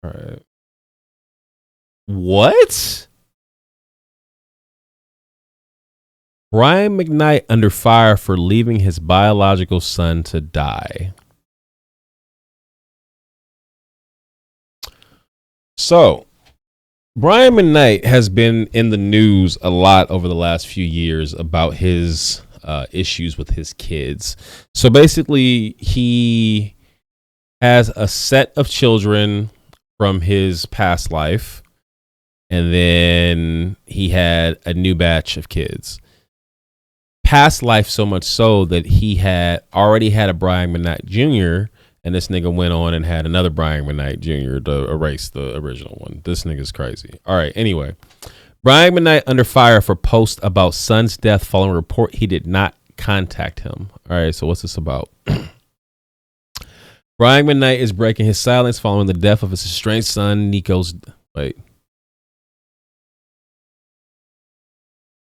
All right. What? Brian McKnight under fire for leaving his biological son to die. So, Brian McKnight has been in the news a lot over the last few years about his issues with his kids. So basically, he has a set of children from his past life, and then he had a new batch of kids. Past life, so much so that he had already had a Brian McKnight Jr., and this nigga went on and had another Brian McKnight Jr. to erase the original one. This nigga's crazy. All right, anyway. Brian McKnight under fire for post about son's death following a report he did not contact him. All right, so what's this about? Brian McKnight is breaking his silence following the death of his estranged son, Niko's... Wait.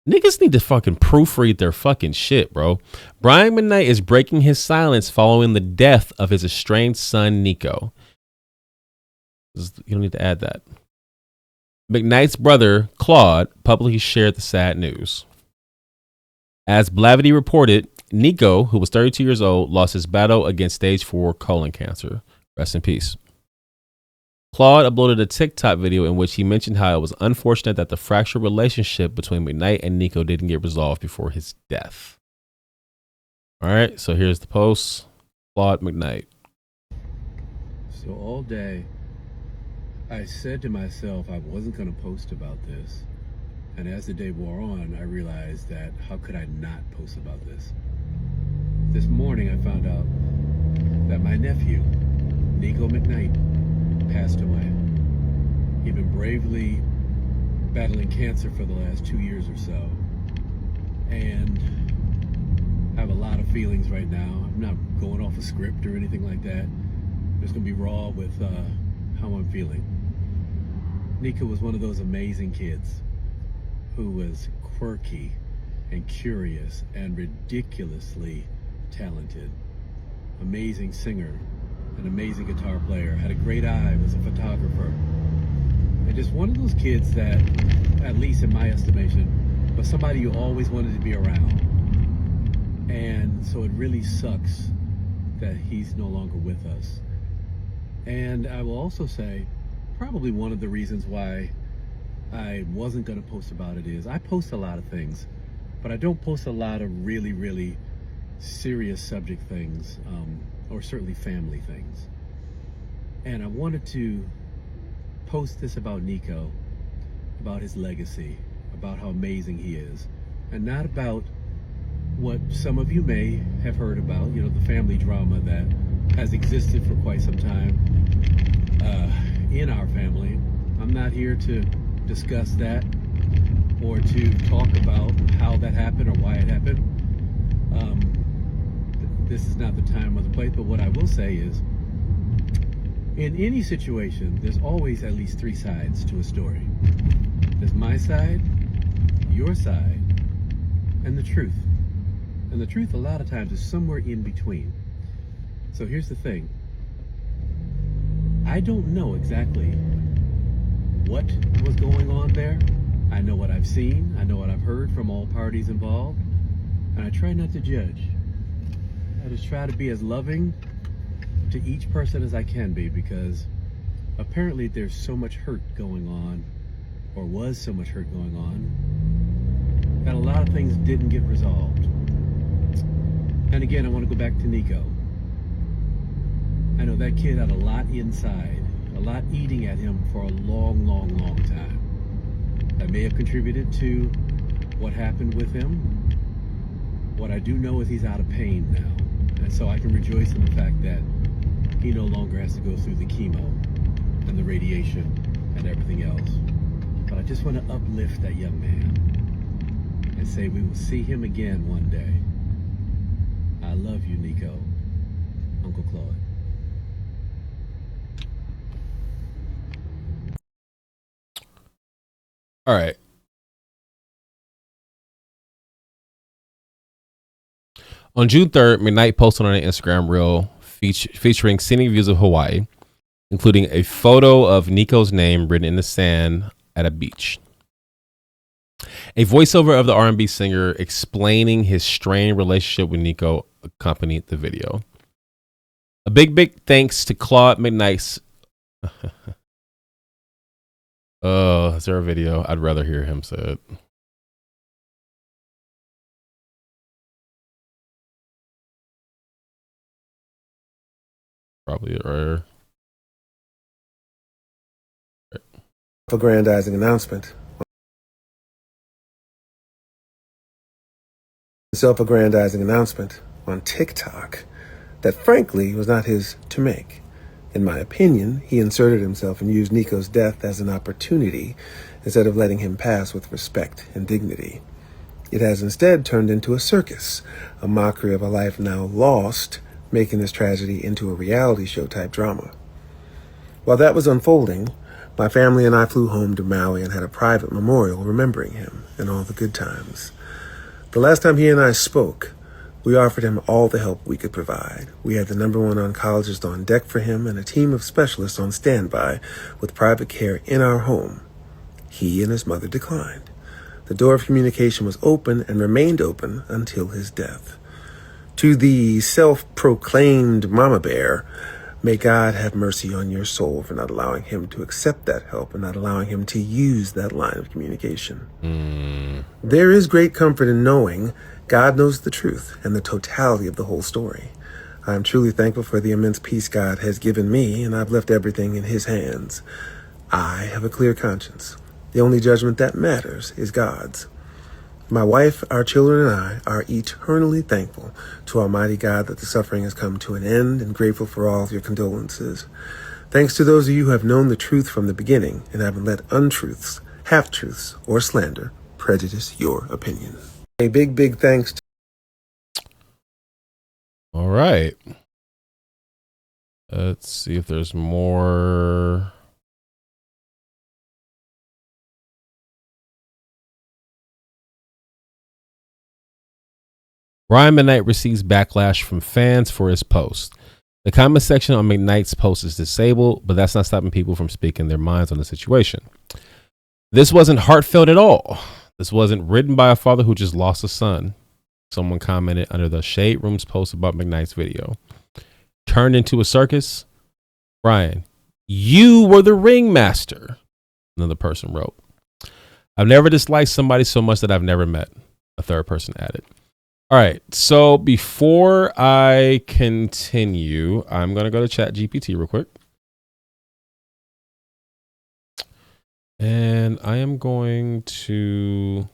Niggas need to fucking proofread their fucking shit, bro. Brian McKnight is breaking his silence following the death of his estranged son, Niko. You don't need to add that. McKnight's brother, Claude, publicly shared the sad news. As Blavity reported, Niko, who was 32 years old, lost his battle against stage 4 colon cancer. Rest in peace. Claude uploaded a TikTok video in which he mentioned how it was unfortunate that the fractured relationship between McKnight and Niko didn't get resolved before his death. All right, so here's the post. Claude McKnight. So all day, I said to myself I wasn't going to post about this. And as the day wore on, I realized that how could I not post about this? This morning, I found out that my nephew, Niko McKnight, passed away. He'd been bravely battling cancer for the last 2 years or so. And I have a lot of feelings right now. I'm not going off a script or anything like that. I'm just going to be raw with how I'm feeling. Niko was one of those amazing kids who was quirky and curious and ridiculously talented. Amazing singer, an amazing guitar player, had a great eye, was a photographer. And just one of those kids that, at least in my estimation, was somebody you always wanted to be around. And so it really sucks that he's no longer with us. And I will also say, probably one of the reasons why I wasn't going to post about it is I post a lot of things, but I don't post a lot of really, really serious subject things, or certainly family things. And I wanted to post this about Niko, about his legacy, about how amazing he is, and not about what some of you may have heard about, you know, the family drama that has existed for quite some time in our family. I'm not here to discuss that or to talk about how that happened or why it happened. This is not the time or the place, but what I will say is, in any situation, there's always at least 3 sides to a story. There's my side, your side, and the truth. And the truth a lot of times is somewhere in between. So here's the thing. I don't know exactly what was going on there. I know what I've seen. I know what I've heard from all parties involved. And I try not to judge. I just try to be as loving to each person as I can be, because apparently there's so much hurt going on, or was so much hurt going on, that a lot of things didn't get resolved. And again, I want to go back to Niko. I know that kid had a lot inside, a lot eating at him for a long, long, long time. That may have contributed to what happened with him. What I do know is he's out of pain now. And so I can rejoice in the fact that he no longer has to go through the chemo and the radiation and everything else. But I just want to uplift that young man and say we will see him again one day. I love you, Niko. Uncle Claude. All right. On June 3rd, McKnight posted on an Instagram reel featuring scenic views of Hawaii. including a photo of Niko's name written in the sand at a beach. A voiceover of the R&B singer explaining his strained relationship with Niko accompanied the video. A big thanks to Claude McKnight's. Oh, is there a video? I'd rather hear him say it. Probably right. Aggrandizing announcement. Self-aggrandizing announcement on TikTok that frankly was not his to make. In my opinion, he inserted himself and used Niko's death as an opportunity instead of letting him pass with respect and dignity. It has instead turned into a circus, a mockery of a life now lost, making this tragedy into a reality show type drama. While that was unfolding, my family and I flew home to Maui and had a private memorial remembering him and all the good times. The last time he and I spoke, we offered him all the help we could provide. We had the #1 oncologist on deck for him and a team of specialists on standby with private care in our home. He and his mother declined. The door of communication was open and remained open until his death. To the self-proclaimed mama bear, may God have mercy on your soul for not allowing him to accept that help and not allowing him to use that line of communication. There is great comfort in knowing God knows the truth and the totality of the whole story. I am truly thankful for the immense peace God has given me, and I've left everything in his hands. I have a clear conscience. The only judgment that matters is God's. My wife, our children, and I are eternally thankful to Almighty God that the suffering has come to an end and grateful for all of your condolences. Thanks to those of you who have known the truth from the beginning and haven't let untruths, half-truths, or slander prejudice your opinion. A big thanks to... All right. Let's see if there's more. Brian McKnight receives backlash from fans for his post. The comment section on McKnight's post is disabled, but that's not stopping people from speaking their minds on the situation. This wasn't heartfelt at all. This wasn't written by a father who just lost a son. Someone commented under the Shade Room's post about McKnight's video. Turned into a circus? Brian, you were the ringmaster, another person wrote. I've never disliked somebody so much that I've never met, a third person added. All right, so before I continue, I'm going to go to ChatGPT real quick. And I am going to...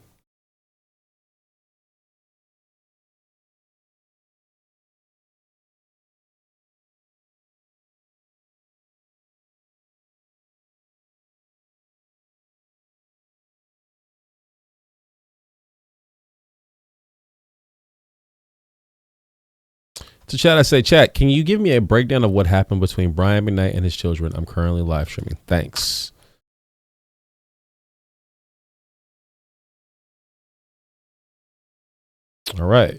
To chat, I say, chat, can you give me a breakdown of what happened between Brian McKnight and his children? I'm currently live streaming. Thanks. All right.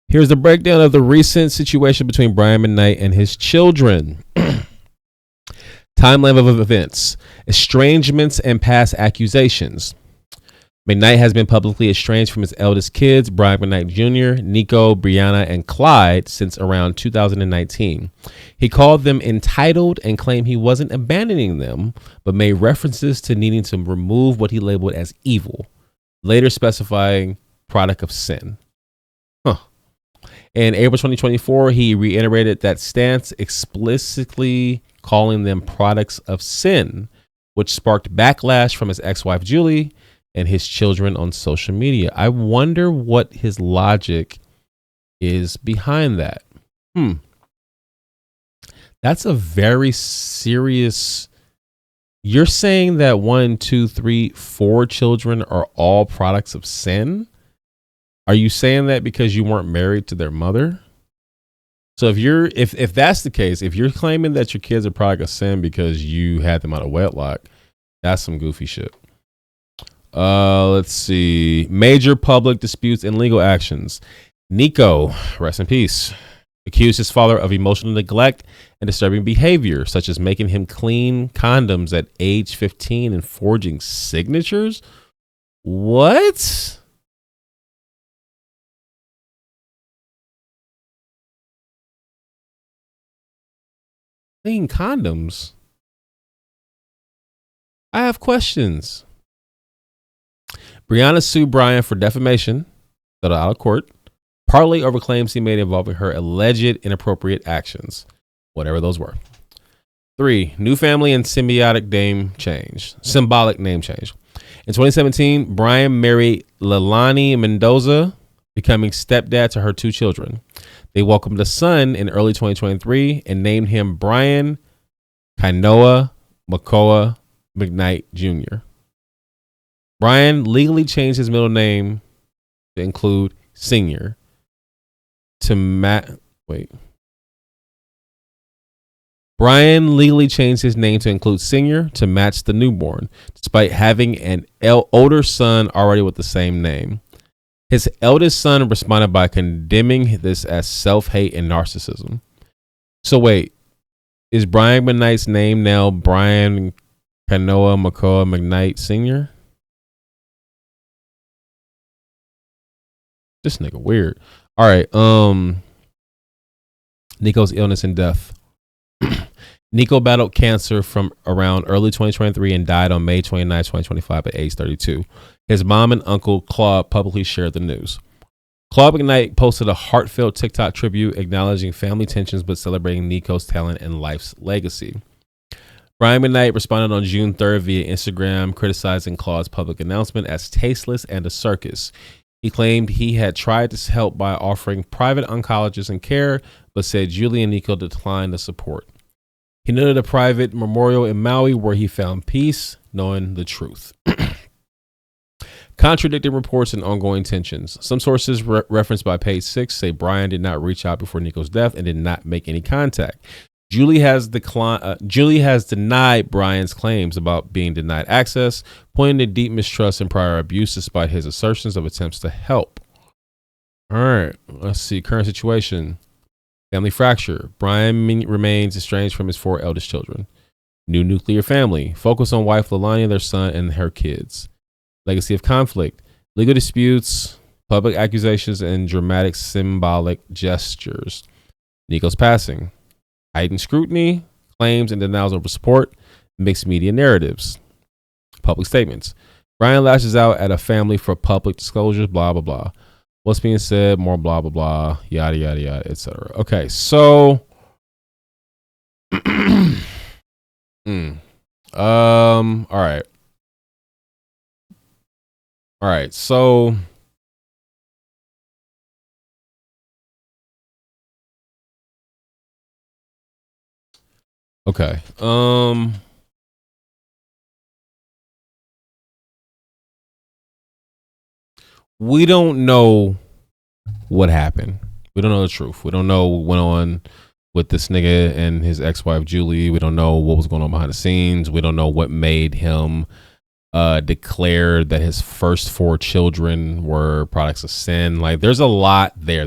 Here's the breakdown of the recent situation between Brian McKnight and his children. Timeline of events, estrangements and past accusations. McKnight has been publicly estranged from his eldest kids, Brian McKnight Jr., Niko, Brianna, and Clyde, since around 2019. He called them entitled and claimed he wasn't abandoning them, but made references to needing to remove what he labeled as evil, later specifying product of sin. In April 2024, he reiterated that stance, explicitly calling them products of sin, which sparked backlash from his ex-wife, Julie, and his children on social media. I wonder what his logic is behind that. That's a very serious... You're saying that 1, 2, 3, 4 children are all products of sin? Are you saying that because you weren't married to their mother? So if that's the case, if you're claiming that your kids are product of sin because you had them out of wedlock, that's some goofy shit. Let's see. Major public disputes and legal actions. Niko, rest in peace. accused his father of emotional neglect and disturbing behavior, such as making him clean condoms at age 15 and forging signatures. What? Clean condoms? I have questions. Brianna sued Brian for defamation, settled out of court, partly over claims he made involving her alleged inappropriate actions, whatever those were. 3, new family and symbolic name change. In 2017, Brian married Leilani Mendoza, becoming stepdad to her 2 children. They welcomed a son in early 2023 and named him Brian Kainoa Makoa McKnight Jr. Brian legally changed his middle name to include Senior Brian legally changed his name to include Senior to match the newborn, despite having an older son already with the same name. His eldest son responded by condemning this as self-hate and narcissism. So wait, is Brian McKnight's name now Brian Kainoa Makoa McKnight Sr.? This nigga weird. All right, Niko's illness and death. Niko battled cancer from around early 2023 and died on May 29, 2025 at age 32. His mom and uncle Claude publicly shared the news. Claude McKnight posted a heartfelt TikTok tribute acknowledging family tensions but celebrating Niko's talent and life's legacy. Brian McKnight responded on June 3rd via Instagram, criticizing Claude's public announcement as tasteless and a circus. He claimed he had tried to help by offering private oncologists and care, but said Julie and Niko declined the support. He noted a private memorial in Maui where he found peace, knowing the truth. Contradicting reports and ongoing tensions. Some sources referenced by page 6 say Brian did not reach out before Niko's death and did not make any contact. Julie has denied Brian's claims about being denied access, pointing to deep mistrust and prior abuse despite his assertions of attempts to help. All right, let's see. Current situation. Family fracture. Brian remains estranged from his 4 eldest children. New nuclear family. Focus on wife Leilani, their son, and her kids. Legacy of conflict. Legal disputes, public accusations, and dramatic symbolic gestures. Niko's passing. Heightened scrutiny, claims and denials over support, mixed media narratives. Public statements. Brian lashes out at a family for public disclosures, blah, blah, blah. What's being said, more blah, blah, blah, yada, yada, yada, etc. Okay, so all right. All right, so okay. We don't know what happened. We don't know the truth. We don't know what went on with this nigga and his ex-wife Julie. We don't know what was going on behind the scenes. We don't know what made him declare that his first 4 children were products of sin. Like, there's a lot there.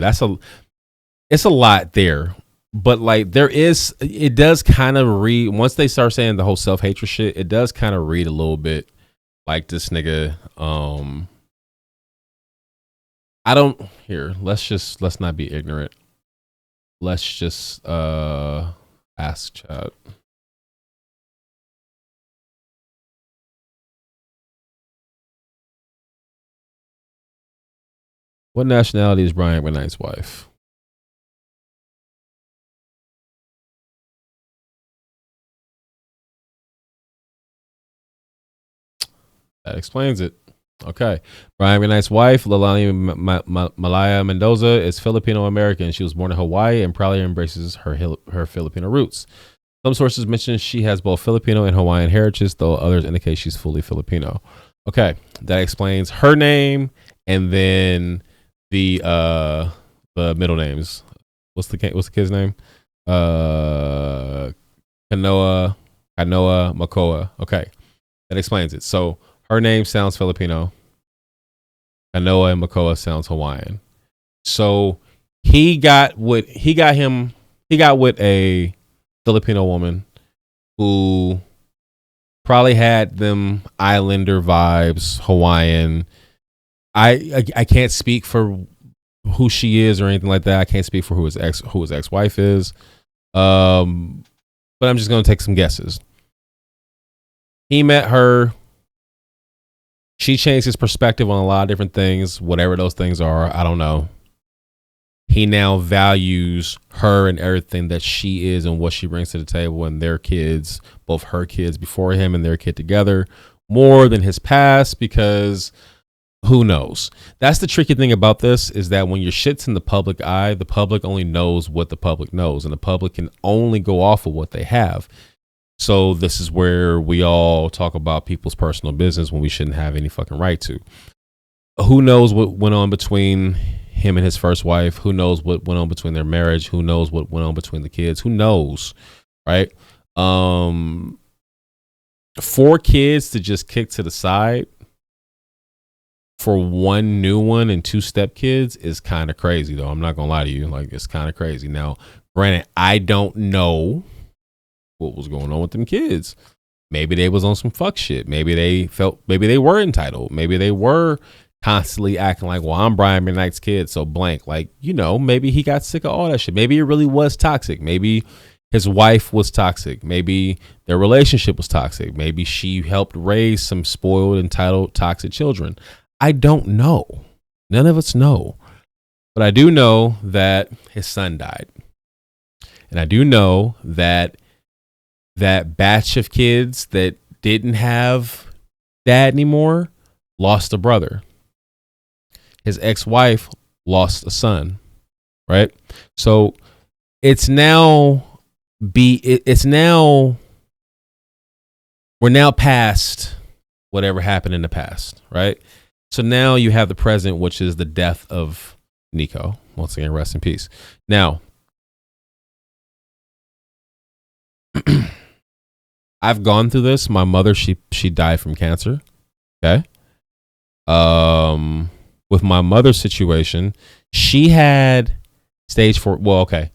It's a lot there. But like, it does kind of read, once they start saying the whole self-hatred shit, it does kind of read a little bit like this nigga. Let's not be ignorant. Let's just ask chat. What nationality is Brian McKnight's wife? That explains it. Okay. Brian McKnight's wife, Leilani Malaya Mendoza, is Filipino-American. She was born in Hawaii and proudly embraces her Filipino roots. Some sources mention she has both Filipino and Hawaiian heritage, though others indicate she's fully Filipino. Okay. That explains her name and then the middle names. What's the kid's name? Kainoa Makoa. Okay. That explains it. So her name sounds Filipino. Kainoa and Makoa sounds Hawaiian. So He got with a Filipino woman who probably had them islander vibes, Hawaiian. I can't speak for who she is or anything like that. I can't speak for who his ex-wife is. But I'm just gonna take some guesses. He met her. She changed his perspective on a lot of different things, whatever those things are. I don't know. He now values her and everything that she is and what she brings to the table and their kids, both her kids before him and their kid together, more than his past, because who knows? That's the tricky thing about this, is that when your shit's in the public eye, the public only knows what the public knows, and the public can only go off of what they have. So this is where we all talk about people's personal business when we shouldn't have any fucking right to. Who knows what went on between him and his first wife? Who knows what went on between their marriage? Who knows what went on between the kids? Who knows? Right? 4 kids to just kick to the side for 1 new one and 2 stepkids is kind of crazy, though. I'm not gonna lie to you. Like, it's kind of crazy. Now, granted, I don't know what was going on with them kids. Maybe they was on some fuck shit. Maybe they were entitled. Maybe they were constantly acting like, well, I'm Brian McKnight's kid, so blank. Like, maybe he got sick of all that shit. Maybe it really was toxic. Maybe his wife was toxic. Maybe their relationship was toxic. Maybe she helped raise some spoiled, entitled, toxic children. I don't know. None of us know. But I do know that his son died. And I do know that that batch of kids that didn't have dad anymore lost a brother. His ex-wife lost a son, right? So we're now past whatever happened in the past, right? So now you have the present, which is the death of Niko. Once again, rest in peace. Now, I've gone through this. My mother, she died from cancer. Okay. With my mother's situation, she had stage 4. Well, okay.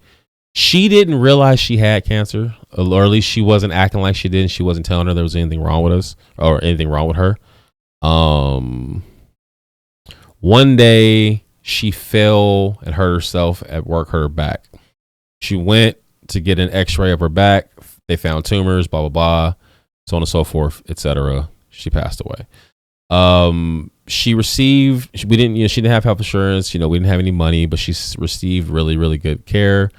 She didn't realize she had cancer, or at least she wasn't acting like she did. She wasn't telling her there was anything wrong with us or anything wrong with her. One day she fell and hurt herself at work, hurt her back. She went to get an x-ray of her back. They found tumors, blah, blah, blah, so on and so forth, etc. She passed away. She didn't have health insurance. We didn't have any money, but she received really, really good care.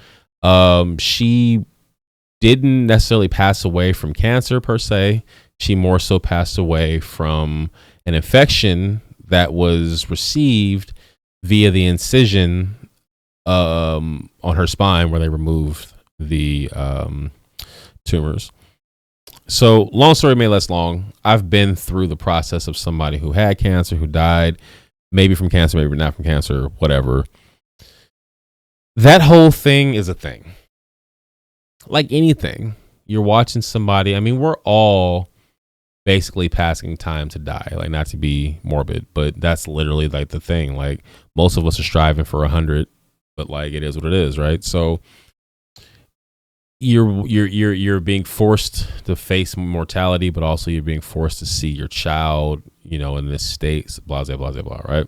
She didn't necessarily pass away from cancer per se. She more so passed away from an infection that was received via the incision on her spine where they removed the tumors. So long story made less long, I've been through the process of somebody who had cancer, who died, maybe from cancer, maybe not from cancer, whatever. That whole thing is a thing. Like anything, you're watching somebody. I mean, we're all basically passing time to die. Like, not to be morbid, but that's literally like the thing. Like, most of us are striving for 100, but like, it is what it is, right? So you're being forced to face mortality, but also you're being forced to see your child, in this state, blah, blah, blah, blah, blah, right?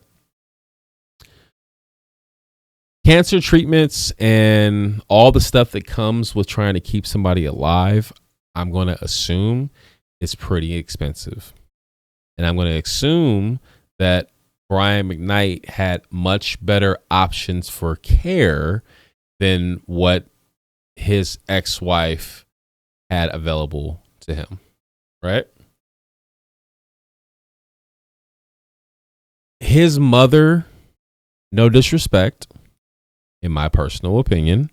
Cancer treatments and all the stuff that comes with trying to keep somebody alive, I'm going to assume is pretty expensive. And I'm going to assume that Brian McKnight had much better options for care than what his ex-wife had available to him, right? His mother, no disrespect, in my personal opinion,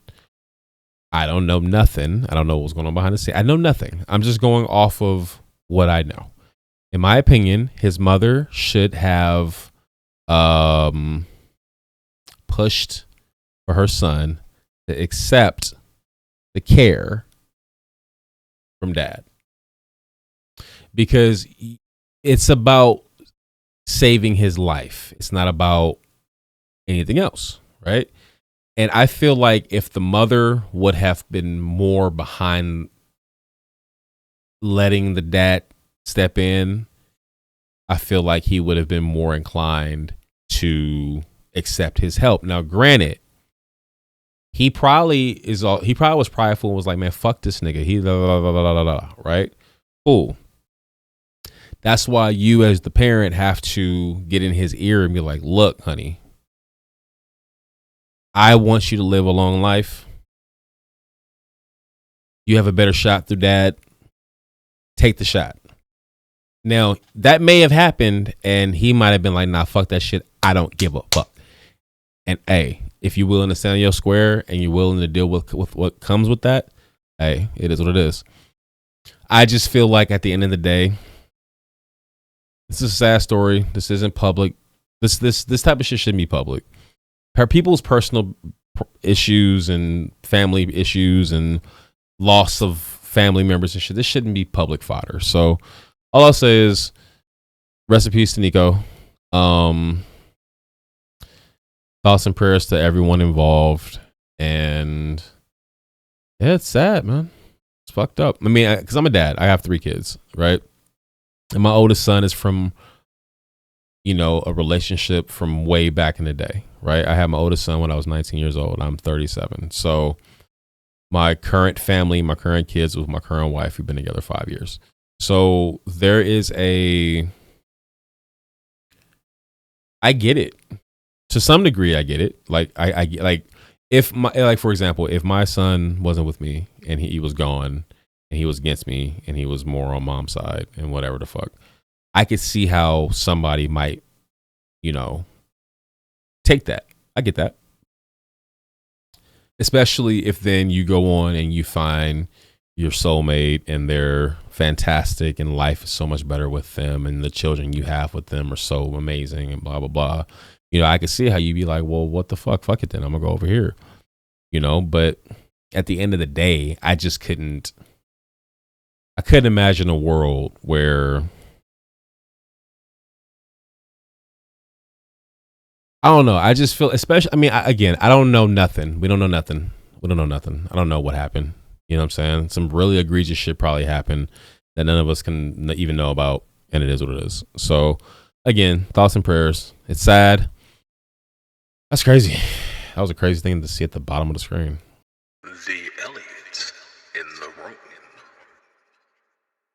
I don't know nothing. I don't know what's going on behind the scenes. I know nothing. I'm just going off of what I know. In my opinion, his mother should have pushed for her son to accept the care from dad, because it's about saving his life. It's not about anything else, right? And I feel like if the mother would have been more behind letting the dad step in, I feel like he would have been more inclined to accept his help. Now, granted, he probably was prideful and was like, man, fuck this nigga. He right? Cool. That's why you as the parent have to get in his ear and be like, look, honey, I want you to live a long life. You have a better shot through dad. Take the shot. Now, that may have happened and he might have been like, nah, fuck that shit. I don't give a fuck. And hey, if you're willing to stand on your square and you're willing to deal with what comes with that, hey, it is what it is. I just feel like at the end of the day, this is a sad story. This isn't public. This type of shit shouldn't be public. People's personal issues and family issues and loss of family members and shit, this shouldn't be public fodder. So all I'll say is rest in peace to Niko. Thoughts and prayers to everyone involved. And yeah, it's sad, man. It's fucked up. I mean, because I'm a dad. I have 3 kids, right? And my oldest son is from, a relationship from way back in the day, right? I had my oldest son when I was 19 years old. I'm 37. So my current family, my current kids with my current wife, we've been together 5 years. So there is I get it. To some degree, I get it. Like I like for example, if my son wasn't with me and he was gone and he was against me and he was more on mom's side and whatever the fuck, I could see how somebody might, take that. I get that. Especially if then you go on and you find your soulmate and they're fantastic and life is so much better with them and the children you have with them are so amazing and blah, blah, blah. I could see how you'd be like, well, what the fuck? Fuck it then. I'm going to go over here. But at the end of the day, I couldn't imagine a world where, I don't know. I just feel, especially, I don't know nothing. We don't know nothing. I don't know what happened. You know what I'm saying? Some really egregious shit probably happened that none of us can even know about. And it is what it is. So again, thoughts and prayers. It's sad. That's crazy. That was a crazy thing to see at the bottom of the screen. The